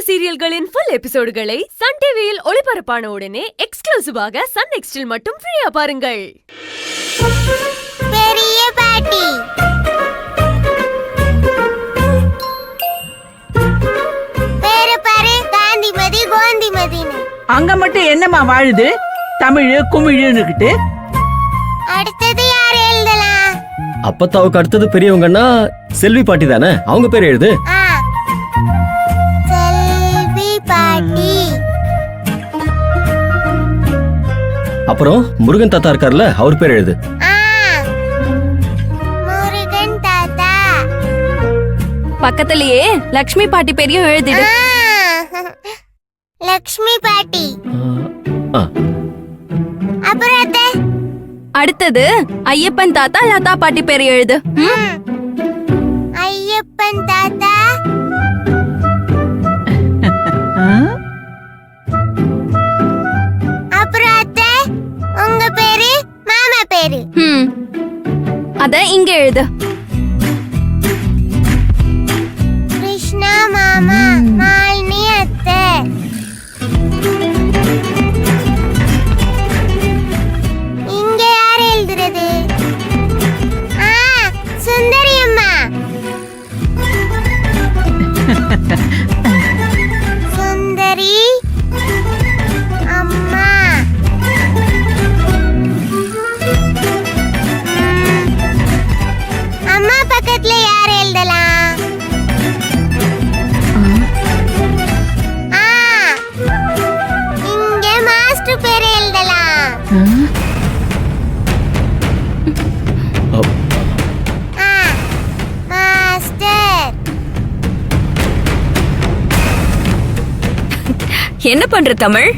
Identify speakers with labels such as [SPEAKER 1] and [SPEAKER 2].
[SPEAKER 1] சீரியல்களின் full எபிசோடுகளை Sun டிவியில் ஒளிபரப்பான உடனே எக்ஸ்க்ளூசிவாக சன் நெக்ஸ்டில் மட்டும் ஃப்ரீயா பாருங்கள்.
[SPEAKER 2] பெரிய பாட்டி பேரு பாரு, காந்திமதி கோந்திமதின்னு.
[SPEAKER 3] அங்க மட்டும் என்னமா வாழுது தமிழ் குமிழுன்னுகிட்டு?
[SPEAKER 2] அடுத்தது யார் எழுதலாம்?
[SPEAKER 4] அப்பத்தாவுக்கு அடுத்தது பெரியவங்கன்னா செல்வி பாட்டி தானே, அவங்க பேர் எழுது.
[SPEAKER 2] செல்வி பாட்டி.
[SPEAKER 4] அப்புறம் முருகன் தாத்தா இருக்கார்ல, அவர் பேர் எழுது.
[SPEAKER 2] முருகன் தாத்தா.
[SPEAKER 5] பக்கத்திலேயே லக்ஷ்மி பாட்டி பேரையும் எழுதிடு.
[SPEAKER 2] லக்ஷ்மி பாட்டி.
[SPEAKER 4] ஆ.
[SPEAKER 2] அப்புறம் அத்தை?
[SPEAKER 5] அடுத்தது ஐயப்பன் தாத்தா லதா பாட்டி பேரை எழுது.
[SPEAKER 2] ஐயப்பன் தாத்தா. அப்புறம் அத்தை, உங்க பேரு மாமா பேரு.
[SPEAKER 5] அத இங்க எழுது.
[SPEAKER 2] கிருஷ்ணா மாமா, மாலினி அத்தை. இங்க யார் எழுதுறது? சுந்தரி அம்மா. சுந்தரி அம்மா. அம்மா பக்கத்துல யார் எழுதலாம்? இங்க மாஸ்டர் பேர் எழுதலாம். மாஸ்டர்.
[SPEAKER 5] என்ன பண்ற தமிழ்?